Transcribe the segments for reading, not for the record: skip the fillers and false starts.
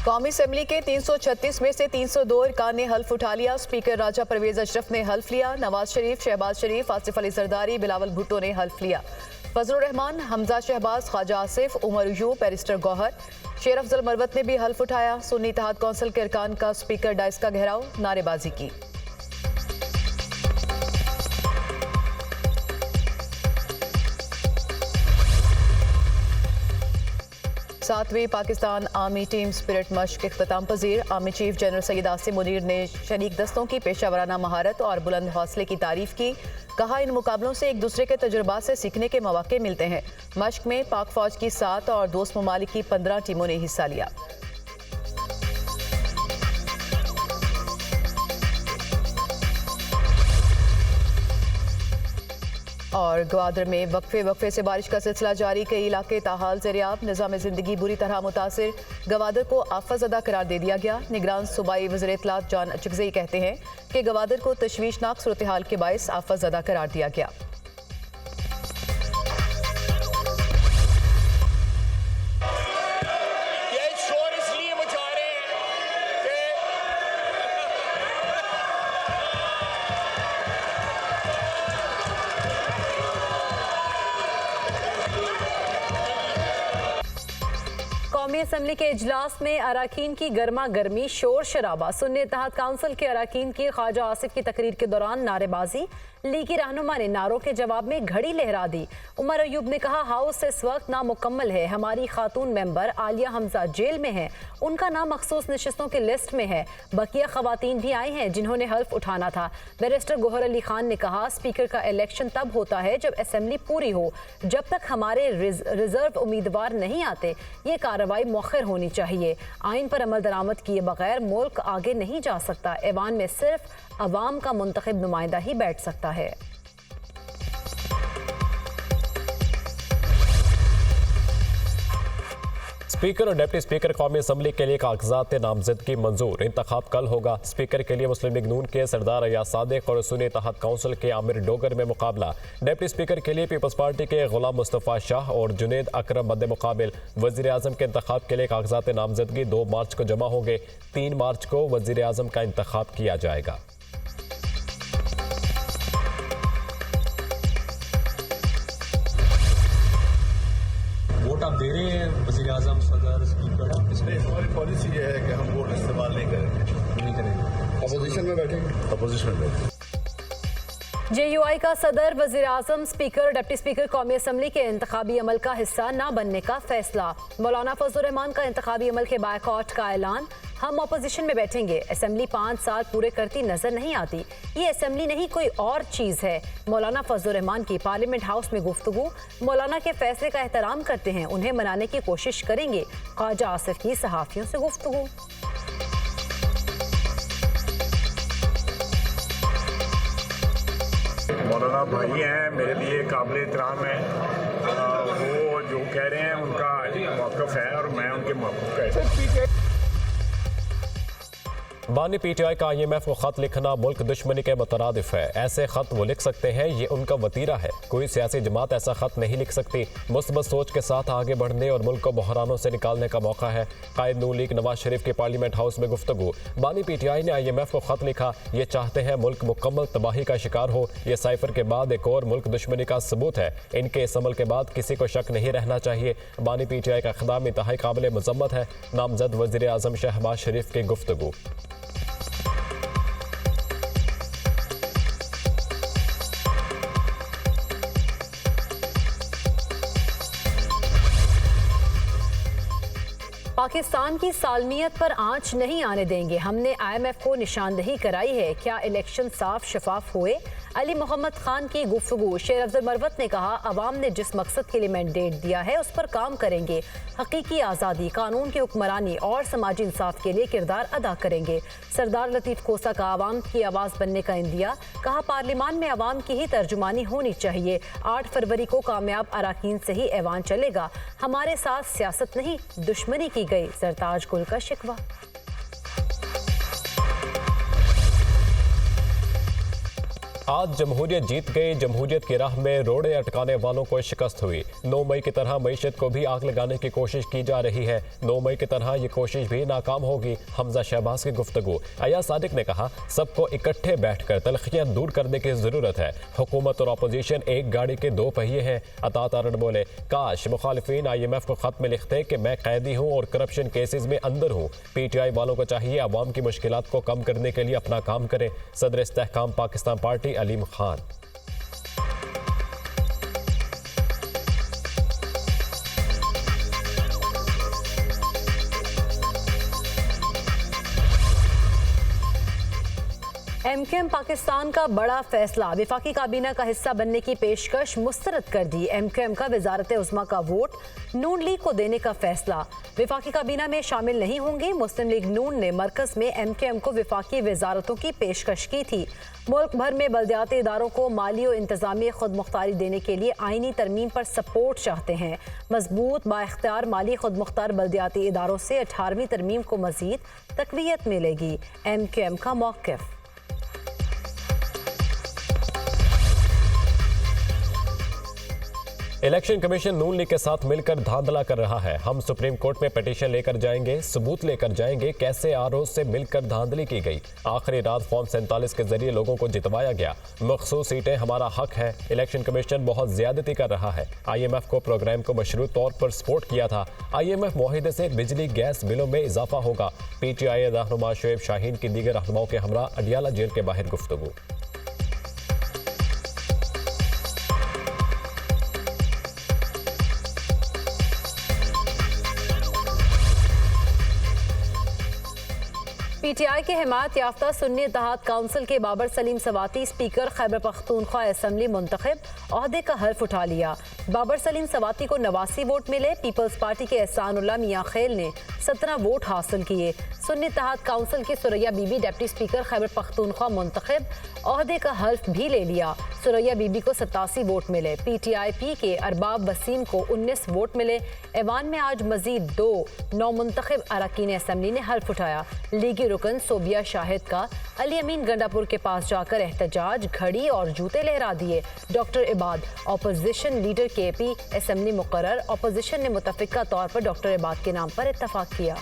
कौमी असेंबली के 336 में से 302 अरकान ने हल्फ उठा लिया। स्पीकर राजा परवेज अशरफ ने हल्फ लिया। नवाज शरीफ, शहबाज शरीफ, आसिफ अली जरदारी, बिलावल भुट्टो ने हल्फ लिया। फजलुर रहमान, हमजा शहबाज, ख्वाजा आसिफ, उमर अयूब, बैरिस्टर गौहर, शेर अफजल मरवत ने भी हल्फ उठाया। सुन्नी इत्तेहाद कौंसिल के अरकान का स्पीकर डाइस का घेराव, नारेबाजी की। सातवीं पाकिस्तान आर्मी टीम स्पिरिट मश्क इख्तिताम पजीर। Army chief general Syed Asim Munir ने शरीक दस्तों की पेशा वराना महारत और बुलंद हौसले की तारीफ की। कहा, इन मुकाबलों से एक दूसरे के तजुर्बात से सीखने के मौके मिलते हैं। मश्क में पाक फौज की 7 और दोस्त ममालिक की 15 टीमों ने हिस्सा लिया। और ग्वादर में वक्फे से बारिश का सिलसिला जारी। कई इलाके ताहाल ज़ेरियाब, निज़ाम ज़िंदगी बुरी तरह मुतासिर। गवादर को आफत ज़दा करार दे दिया गया। निगरान सूबाई वज़ीर इत्तलात जॉन अचकज़ई कहते हैं कि गवादर को तशवीशनाक सूरत हाल के बायस आफत ज़दा करार दिया गया। कौमी असेंबली के इजलास में अराकीन की गर्मा गर्मी, शोर शराबा। सुन्नी इत्तेहाद काउंसिल के अराकीन की ख्वाजा आसिफ की तकरीर के दौरान नारेबाजी। लीगी रहनुमा ने नारों के जवाब में घड़ी लहरा दी। उमर अयूब ने कहा, हाउस इस वक्त नामुकम्मल है। हमारी खातून मेंबर आलिया हमजा जेल में है, उनका नाम मखसूस नशिस्तों की लिस्ट में है। बकिया खवातीन भी आई हैं जिन्होंने हल्फ उठाना था। बैरिस्टर गौहर अली खान ने कहा, स्पीकर का इलेक्शन तब होता है जब असेंबली पूरी हो। जब तक हमारे रिजर्व उम्मीदवार नहीं आते, ये कार्रवाई मौखर होनी चाहिए। आइन पर अमल दरामद किए बगैर मुल्क आगे नहीं जा सकता। ऐवान में सिर्फ अवाम का मुंतखब नुमाइंदा ही बैठ सकता है। स्पीकर और डिप्टी स्पीकर कौमी असेंबली के लिए कागजात नामजदगी मंजूर। इंतखाब कल होगा। स्पीकर के लिए मुस्लिम लीग नून के सरदार अयाज सादिक और सुन्नी इत्तेहाद काउंसिल के आमिर डोगर में मुकाबला। डिप्टी स्पीकर के लिए पीपल्स पार्टी के गुलाम मुस्तफ़ा शाह और जुनेद अकरम मद्दे मुकाबिल। वज़ीर आज़म के इंतखाब के लिए कागजात नामजदगी 2 मार्च को जमा होंगे। 3 मार्च को वज़ीर आज़म का इंतखाब किया जाएगा। वोट आप दे रहे हैं वज़ीर आज़म, सदर, स्पीकर? इसमें हमारी पॉलिसी ये है कि हम वोट इस्तेमाल नहीं करेंगे। अपोजिशन में बैठेंगे। अपोजिशन में बैठेंगे। JUI का सदर, वज़ीर आज़म, स्पीकर और डिप्टी स्पीकर कौमी असेंबली के इंतखाबी अमल का हिस्सा न बनने का फैसला। मौलाना फजलुर रहमान का इंतखाबी अमल के बायकॉट का ऐलान। हम अपोजिशन में बैठेंगे। असेंबली 5 साल पूरे करती नजर नहीं आती। ये असेंबली नहीं, कोई और चीज़ है। मौलाना फजलुर रहमान की पार्लियामेंट हाउस में गुफ्तगू। मौलाना के फैसले का एहतराम करते हैं, उन्हें मनाने की कोशिश करेंगे। ख्वाजा आसिफ की सहाफ़ियों से गुफ्तगू। मौलाना भाई हैं, मेरे लिए काबिल एहतराम है। वो जो कह रहे हैं उनका मौक़िफ़ है और मैं उनके मौक़िफ़ का बानी PTI का IMF को खत लिखना मुल्क दुश्मनी के मुतरादिफ है। ऐसे खत वो लिख सकते हैं, ये उनका वतीरा है। कोई सियासी जमात ऐसा खत नहीं लिख सकती। मुस्बत सोच के साथ आगे बढ़ने और मुल्क को बहरानों से निकालने का मौका है। कायद नून लीग नवाज शरीफ की पार्लियामेंट हाउस में गुफ्तगू। बानी PTI ने IMF को खत लिखा। ये चाहते हैं मुल्क मुकम्मल तबाही का शिकार हो। ये साइफर के बाद एक और मुल्क दुश्मनी का सबूत है। इनके इस अमल के बाद किसी को शक नहीं रहना चाहिए। बानी PTI का इक़दाम इंतहाई काबिल मज़म्मत है। नामजद वज़ीर आज़म शहबाज शरीफ की गुफ्तगू। पाकिस्तान की सालमियत पर आंच नहीं आने देंगे। हमने IMF को निशानदही कराई है। क्या इलेक्शन साफ शफाफ हुए? अली मोहम्मद खान की गुफ्तगू। शेर अफजल मरवत ने कहा, अवाम ने जिस मकसद के लिए मैंडेट दिया है उस पर काम करेंगे। हकीकी आज़ादी, कानून की हुक्मरानी और समाजी इंसाफ के लिए किरदार अदा करेंगे। सरदार लतीफ़ खोसा का अवाम की आवाज़ बनने का इंदिया। कहा, पार्लियामान में अवाम की ही तर्जुमानी होनी चाहिए। 8 फरवरी को कामयाब अराकीन से ही ऐवान चलेगा। हमारे साथ सियासत नहीं, दुश्मनी की गई। सरताज गुल का शिकवा। आज जमहूरियत जीत गई। जमहूरियत की राह में रोड़े अटकाने वालों को शिकस्त हुई। 9 मई की तरह मईशत को भी आग लगाने की कोशिश की जा रही है। 9 मई की तरह ये कोशिश भी नाकाम होगी। हमजा शहबाज की गुफ्तगू। अयाज सादिक ने कहा, सबको इकट्ठे बैठकर तलखियां दूर करने की जरूरत है। हुकूमत और अपोजिशन एक गाड़ी के 2 पहिए हैं। अता तारड़ बोले, काश मुखालिफिन IMF को खत में लिखते कि मैं कैदी हूँ और करप्शन केसेस में अंदर हूँ। PTI वालों को चाहिए अवाम की मुश्किलात को कम करने के लिए अपना काम करें। सदर इस्तेहकाम पाकिस्तान पार्टी अलीम खान। MQM पाकिस्तान का बड़ा फैसला। विफाकी काबीना का हिस्सा बनने की पेशकश मुस्तरद कर दी। MQM का वजारत उज़्मा का वोट नून लीग को देने का फैसला। विफाकी काबीना में शामिल नहीं होंगे। मुस्लिम लीग नून ने मरकज में MQM को विफाकी वजारतों की पेशकश की थी। मुल्क भर में बल्दियाती इदारों को माली और इंतजामी खुद मुख्तारी देने के लिए आईनी तरमीम पर सपोर्ट चाहते हैं। मजबूत बाइख्तियार माली खुद मुख्तार बल्दियाती इदारों से 18वीं तरमीम को मजीद तकवीयत मिलेगी। MQM का मौक़िफ़। इलेक्शन कमीशन नून लीग के साथ मिलकर धांधला कर रहा है। हम सुप्रीम कोर्ट में पिटीशन लेकर जाएंगे, सबूत लेकर जाएंगे कैसे आरोप से मिलकर धांधली की गई। आखिरी रात फॉर्म 47 के जरिए लोगों को जितवाया गया। मखसूस सीटें हमारा हक है। इलेक्शन कमीशन बहुत ज्यादती कर रहा है। IMF को प्रोग्राम को मशरूत तौर पर सपोर्ट किया था। IMF मुआहिदे से बिजली गैस बिलों में इजाफा होगा। PTI रहनुमा शुएब शाहीन की दीगर रहनुमाओं के हमरा अडियाला जेल के बाहर गुफ्तगू। PTI के हिमायत याफ्ता सुन्नी इत्तेहाद काउंसिल के बाबर सलीम सवाती स्पीकर खैबर पख्तूनख्वा असम्बली मुंतखब, ओहदे का हल्फ उठा लिया। बाबर सलीम सवाती को 89 वोट मिले। पीपल्स पार्टी के एहसानुल्लाह मियां खेल ने 17 वोट हासिल किए। सुन्नी इत्तेहाद काउंसिल की सुरैया बीबी डिप्टी स्पीकर खैबर पख्तूनख्वा मुंतखब, ओहदे का हल्फ भी ले लिया। सुरैया बीबी को 87 वोट मिले। PTIP के अरबाब वसीम को 19 वोट मिले। ऐवान में आज मजीद 2 नौमुंतखब अरकान असम्बली ने हल्फ उठाया। लीगी रुकन सोबिया शाहिद का अली अमीन गंडापुर के पास जाकर एहतजाज, घड़ी और जूते लहरा दिए। Doctor Ibad opposition leader KP assembly मुकर्रर। अपोजिशन ने मुतफिका तौर पर डॉक्टर इबाद के नाम पर इत्तफाक किया।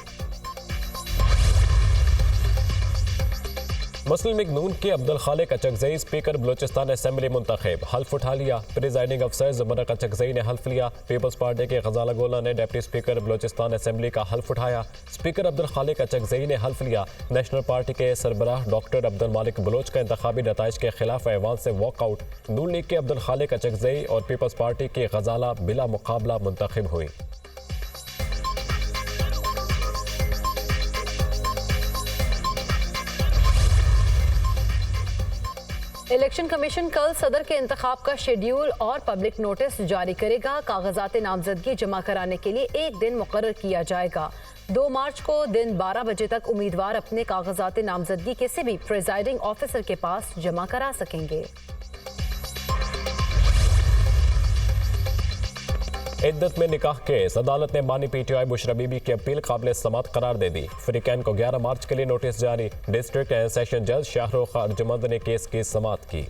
मुस्लिम लीग नून के अब्दुल खालिक अचकजई स्पीकर बलोचिस्तान असम्बली मुंतखब, हल्फ उठा लिया। प्रिजाइडिंग अफसर ज़ुमरक अचकजई ने हल्फ लिया। पीपल्स पार्टी के गजाला गोला ने डिप्टी स्पीकर बलोचिस्तान असम्बली का हल्फ उठाया। स्पीकर अब्दुल खालिक अचकजई ने हल्फ लिया। नेशनल पार्टी के सरबराह डॉक्टर अब्दुल मालिक बलोच का इंतखाबी नताइज के खिलाफ ऐवान से वॉकआउट। नून लीग के अब्दुल खालिक अचकजई और पीपल्स पार्टी की गजाला बिला मुकाबला मुंतखब हुई। इलेक्शन कमीशन कल सदर के इंतखाब का शेड्यूल और पब्लिक नोटिस जारी करेगा। कागजात नामजदगी जमा कराने के लिए एक दिन मुकर्रर किया जाएगा। 2 मार्च को दिन 12 बजे तक उम्मीदवार अपने कागजात नामजदगी किसी भी प्रिजाइडिंग ऑफिसर के पास जमा करा सकेंगे। इद्दत में निकाह केस, अदालत ने बानी PTI बुशरा बीबी की अपील काबिल समात करार दे दी। फ्रीकैन को 11 मार्च के लिए नोटिस जारी। डिस्ट्रिक्ट एंड सेशन जज शाहरुख अर्जुमंद ने केस की समात की।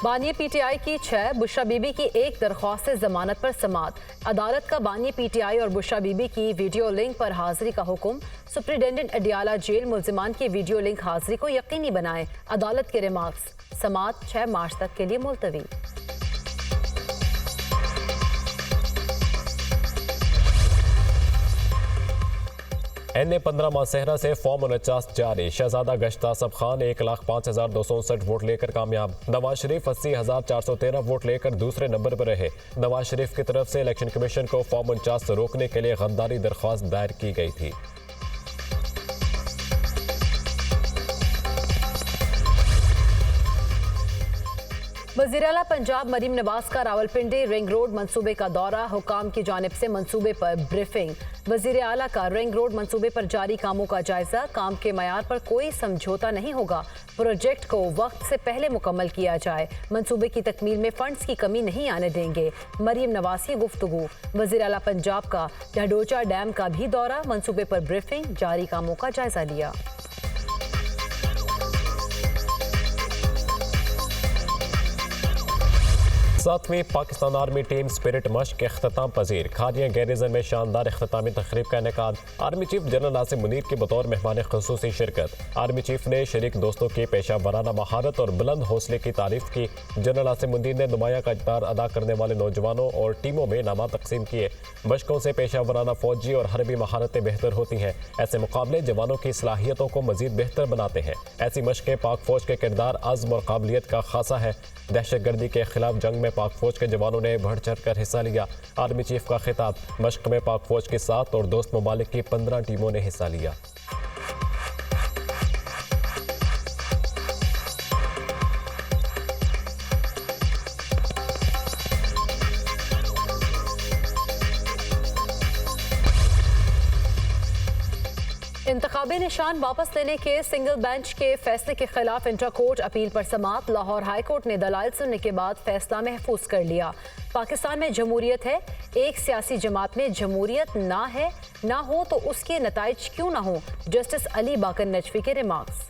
बानी PTI की 6, बुशरा बीबी की 1 दरख्वास्त से जमानत पर समात। अदालत का बानी PTI और बुशरा बीबी की वीडियो लिंक पर हाजिरी का हुक्म। सुप्रिटेंडेंट अडियाला जेल मुल्जिमान की वीडियो लिंक हाजिरी को यकीनी बनाए। अदालत के रिमार्क्स। समात 6 मार्च तक के लिए मुलतवी। NA-15 मासेहरा से फॉर्म 49 जारी। शहजादा गश्ता सब खान 1,05,259 वोट लेकर कामयाब। नवाज शरीफ 80,413 वोट लेकर दूसरे नंबर पर रहे। नवाज शरीफ की तरफ से इलेक्शन कमीशन को फॉर्म 49 रोकने के लिए गद्दारी दरख्वास्त दायर की गई थी। वज़ीर-ए-आला पंजाब मरीम नवाज का रावलपिंडी रिंग रोड मंसूबे का दौरा, हुकाम की जानिब से मंसूबे पर ब्रीफिंग। वज़ीर-ए-आला का रिंग रोड मंसूबे पर जारी कामों का जायजा, काम के मयार पर कोई समझौता नहीं होगा, प्रोजेक्ट को वक्त से पहले मुकम्मल किया जाए, मंसूबे की तकमील में फंड्स की कमी नहीं आने देंगे। मरीम नवाज की गुफ्तगू। वज़ीर-ए-आला पंजाब का ढडोचा डैम का भी दौरा, मंसूबे पर ब्रीफिंग, जारी कामों का जायजा लिया। सातवीं पाकिस्तान आर्मी टीम स्पिरिट मश्क के अख्ताम पजीर, खानिया गैरिजन में शानदार अख्तामी तकरीब का इनेकाद। Army chief general Asim Munir की बतौर मेहमान खुसूसी शिरकत। आर्मी चीफ ने शरीक दोस्तों की पेशा वराना महारत और बुलंद हौसले की तारीफ की। जनरल आसिम मुनीर ने नुमाया का किरदार अदा करने वाले नौजवानों और टीमों में इनाम तकसीम किए। मशकों से पेशा वराना फौजी और हरबी महारतें बेहतर होती हैं। ऐसे मुकाबले जवानों की सलाहियतों को मजीद बेहतर बनाते हैं। ऐसी मशकें पाक फौज के किरदार, अज़्म और काबिलियत का खासा है। दहशतगर्दी के खिलाफ जंग में पाक फौज के जवानों ने बढ़ चढ़ कर हिस्सा लिया। आर्मी चीफ का खिताब। मश्क में पाक फौज के 7 और दोस्त ममालिक की 15 टीमों ने हिस्सा लिया। इंतखाबी निशान वापस लेने के सिंगल बेंच के फैसले के खिलाफ इंटर कोर्ट अपील पर समात। लाहौर हाई कोर्ट ने दलाइल सुनने के बाद फैसला महफूज कर लिया। पाकिस्तान में जमहूरियत है, एक सियासी जमात में जमहूरियत ना है ना हो तो उसके नताइज क्यों ना हो। जस्टिस अली बाकर नजफी के रिमार्क्स।